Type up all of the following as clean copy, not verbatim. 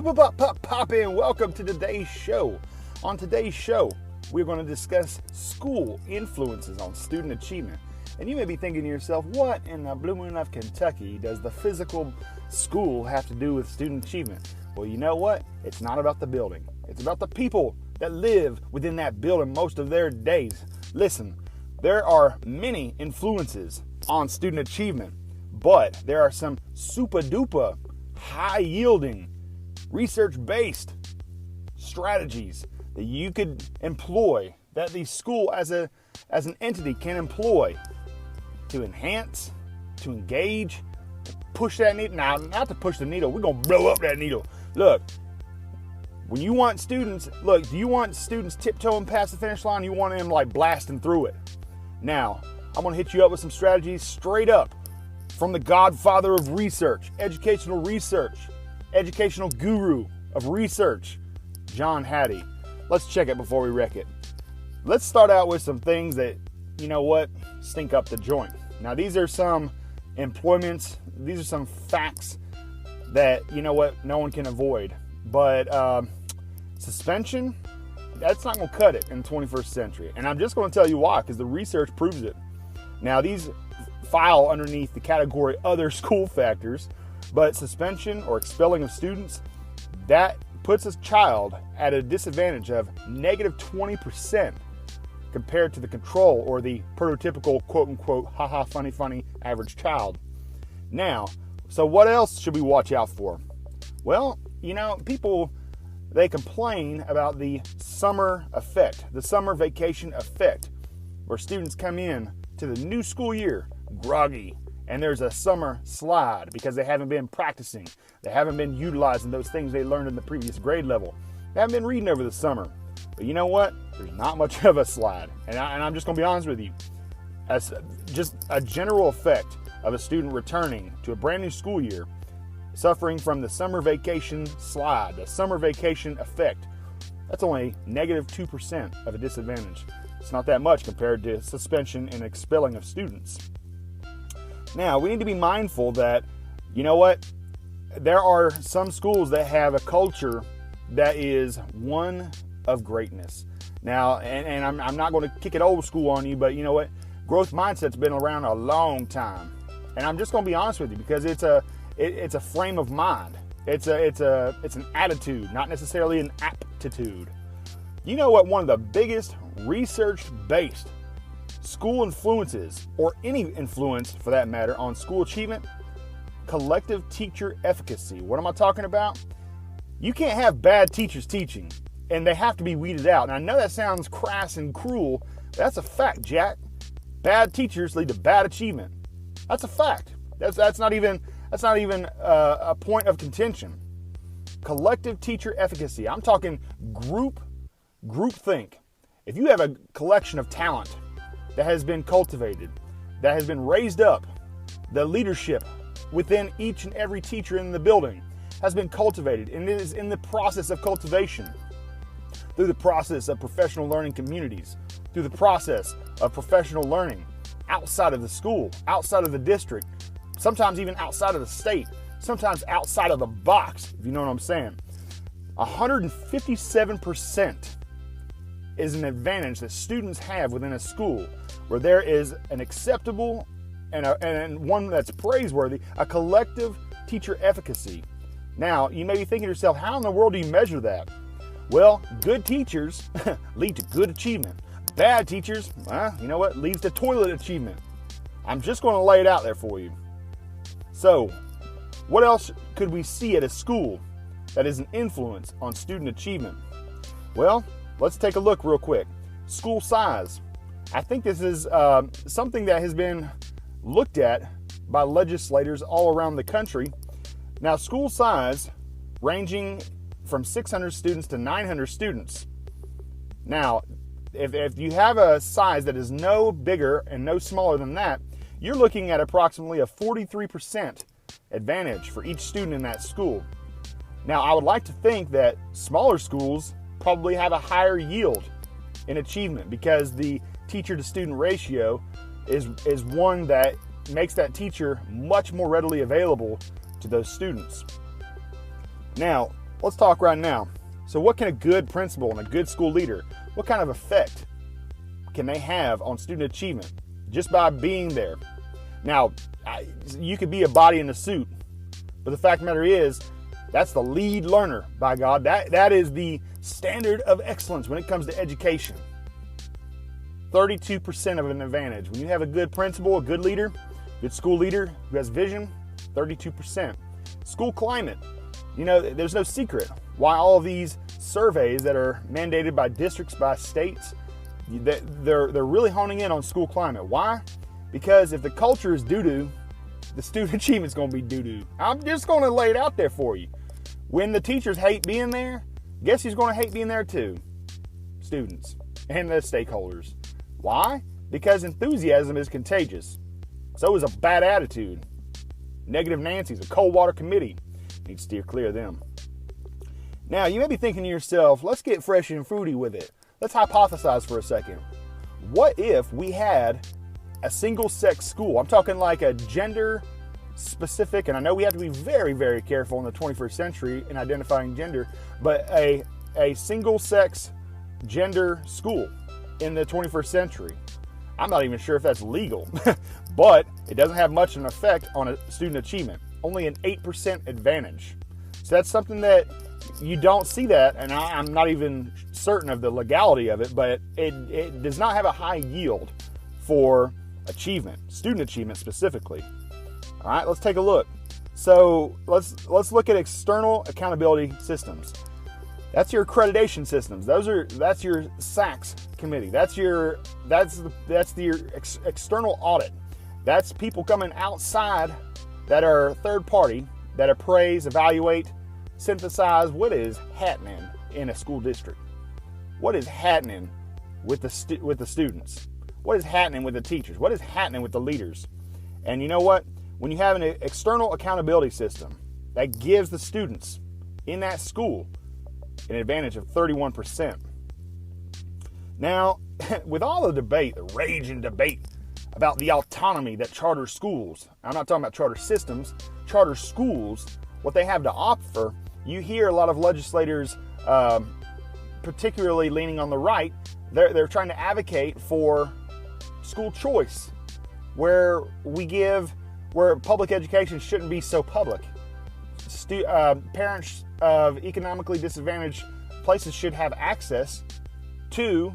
Pop in. Welcome to today's show. On today's show, we're going to discuss school influences on student achievement. And you may be thinking to yourself, what in the blue moon of Kentucky does the physical school have to do with student achievement? Well, you know what? It's not about the building. It's about the people that live within that building most of their days. Listen, there are many influences on student achievement, but there are some super duper high yielding research-based strategies that you could employ, that the school as an entity can employ to enhance, to engage, to push that needle. Now, not to push the needle, we're going to blow up that needle. Look, when you want students, do you want students tiptoeing past the finish line? You want them like blasting through it. Now, I'm going to hit you up with some strategies straight up from the godfather of research, educational guru of research, John Hattie. Let's check it before we wreck it. Let's start out with some things that, you know what, stink up the joint. Now, these are some employments. These are some facts that, you know what, no one can avoid. But suspension, that's not going to cut it in the 21st century. And I'm just going to tell you why, because the research proves it. Now, these file underneath the category other school factors, but suspension or expelling of students, that puts a child at a disadvantage of negative 20% compared to the control or the prototypical quote-unquote haha funny average child. Now, so what else should we watch out for? Well, you know, people, they complain about the summer effect, the summer vacation effect, where students come in to the new school year groggy, and there's a summer slide because they haven't been practicing. They haven't been utilizing those things they learned in the previous grade level. They haven't been reading over the summer. But you know what? There's not much of a slide. And I'm just going to be honest with you. As just a general effect of a student returning to a brand new school year, suffering from the summer vacation slide, the summer vacation effect, that's only negative 2% of a disadvantage. It's not that much compared to suspension and expelling of students. Now, we need to be mindful that, you know what, there are some schools that have a culture that is one of greatness. Now, and I'm not going to kick it old school on you, but you know what, growth mindset's been around a long time. And I'm just going to be honest with you, because it's a frame of mind. It's an attitude, not necessarily an aptitude. You know what one of the biggest research-based school influences, or any influence for that matter, on school achievement? Collective teacher efficacy. What am I talking about? You can't have bad teachers teaching, and they have to be weeded out. And I know that sounds crass and cruel, but that's a fact, Jack. Bad teachers lead to bad achievement. That's a fact. That's not even a point of contention. Collective teacher efficacy. I'm talking groupthink. If you have a collection of talent that has been cultivated, that has been raised up, the leadership within each and every teacher in the building has been cultivated, and it is in the process of cultivation, through the process of professional learning communities, through the process of professional learning outside of the school, outside of the district, sometimes even outside of the state, sometimes outside of the box, if you know what I'm saying. 157% is an advantage that students have within a school where there is an acceptable and one that's praiseworthy, a collective teacher efficacy. Now, you may be thinking to yourself, how in the world do you measure that? Well, good teachers lead to good achievement. Bad teachers, you know what, leads to toilet achievement. I'm just going to lay it out there for you. So, what else could we see at a school that is an influence on student achievement? Well, let's take a look real quick. School size. I think this is something that has been looked at by legislators all around the country. Now, school size ranging from 600 students to 900 students. Now, if you have a size that is no bigger and no smaller than that, you're looking at approximately a 43% advantage for each student in that school. Now, I would like to think that smaller schools probably have a higher yield in achievement because the teacher to student ratio is one that makes that teacher much more readily available to those students. Now, let's talk right now. So what can a good principal and a good school leader, what kind of effect can they have on student achievement just by being there? Now, you could be a body in a suit, but the fact of the matter is, that's the lead learner, by God. That is the standard of excellence when it comes to education. 32% of an advantage. When you have a good principal, a good leader, good school leader who has vision, 32%. School climate. You know, there's no secret why all of these surveys that are mandated by districts, by states, they're really honing in on school climate. Why? Because if the culture is doo-doo, the student achievement's going to be doo-doo. I'm just going to lay it out there for you. When the teachers hate being there, guess who's going to hate being there too? Students and the stakeholders. Why? Because enthusiasm is contagious. So is a bad attitude. Negative Nancy's, a cold water committee. Need to steer clear of them. Now, you may be thinking to yourself, let's get fresh and fruity with it. Let's hypothesize for a second. What if we had a single-sex school? I'm talking like a gender-specific, and I know we have to be very, very careful in the 21st century in identifying gender, but a single-sex gender school in the 21st century. I'm not even sure if that's legal, but it doesn't have much of an effect on a student achievement. Only an 8% advantage. So that's something that you don't see that, and I'm not even certain of the legality of it, but it does not have a high yield for achievement, student achievement specifically. All right, let's take a look. So let's look at external accountability systems. That's your accreditation systems. That's your SACS committee. That's your external audit. That's people coming outside that are third party that appraise, evaluate, synthesize what is happening in a school district. What is happening with the students? What is happening with the teachers? What is happening with the leaders? And you know what? When you have an external accountability system that gives the students in that school an advantage of 31%. Now, with all the debate, the raging debate about the autonomy that charter schools, I'm not talking about charter systems, charter schools, what they have to offer, you hear a lot of legislators, particularly leaning on the right, they're trying to advocate for school choice, where public education shouldn't be so public. Parents of economically disadvantaged places should have access to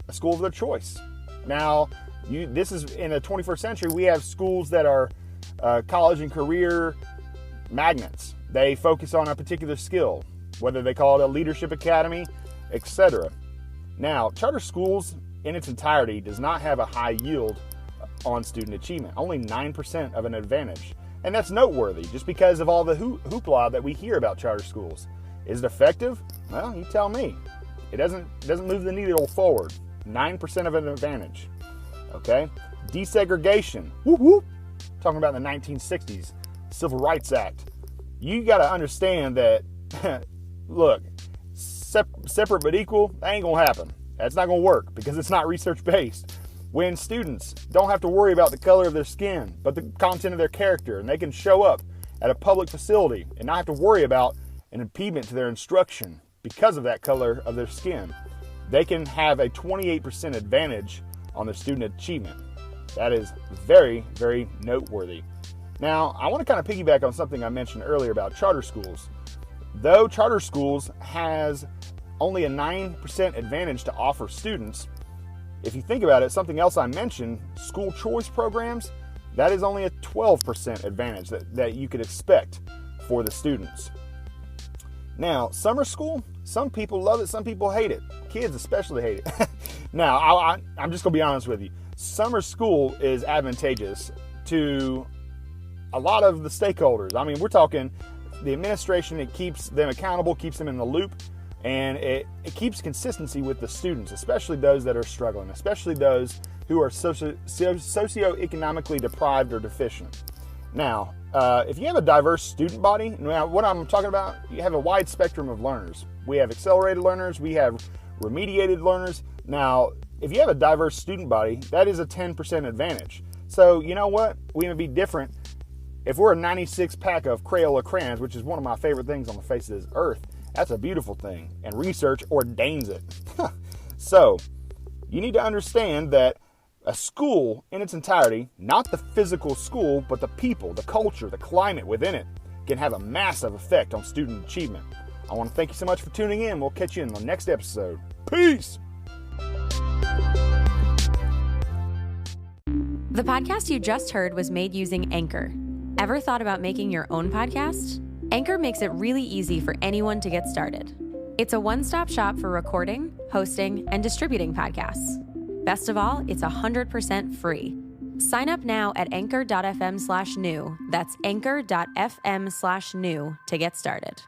a school of their choice. Now, this is in the 21st century. We have schools that are college and career magnets. They focus on a particular skill, whether they call it a leadership academy, etc. Now, charter schools in its entirety does not have a high yield on student achievement, only 9% of an advantage. And that's noteworthy just because of all the hoopla that we hear about charter schools. Is it effective? Well, you tell me. It doesn't move the needle forward. 9% of an advantage. Okay? Desegregation. Whoop whoop. Talking about the 1960s Civil Rights Act. You got to understand that, look, separate but equal, that ain't going to happen. That's not going to work because it's not research-based. When students don't have to worry about the color of their skin, but the content of their character, and they can show up at a public facility and not have to worry about an impediment to their instruction because of that color of their skin, they can have a 28% advantage on their student achievement. That is very, very noteworthy. Now, I want to kind of piggyback on something I mentioned earlier about charter schools. Though charter schools has only a 9% advantage to offer students, if you think about it, something else I mentioned, school choice programs, that is only a 12% advantage that you could expect for the students. Now, summer school, some people love it, some people hate it. Kids especially hate it. Now, I'm just going to be honest with you. Summer school is advantageous to a lot of the stakeholders. I mean, we're talking the administration. It keeps them accountable, keeps them in the loop, and it keeps consistency with the students, especially those that are struggling, especially those who are socioeconomically deprived or deficient. Now, if you have a diverse student body, now what I'm talking about, you have a wide spectrum of learners. We have accelerated learners, we have remediated learners. Now, if you have a diverse student body, that is a 10% advantage. So, you know what? We may be different If we're a 96 pack of Crayola crayons, which is one of my favorite things on the face of this earth, that's a beautiful thing, and research ordains it. So, you need to understand that a school in its entirety, not the physical school, but the people, the culture, the climate within it, can have a massive effect on student achievement. I want to thank you so much for tuning in. We'll catch you in the next episode. Peace! The podcast you just heard was made using Anchor. Ever thought about making your own podcast? Anchor makes it really easy for anyone to get started. It's a one-stop shop for recording, hosting, and distributing podcasts. Best of all, it's 100% free. Sign up now at anchor.fm/new. That's anchor.fm/new to get started.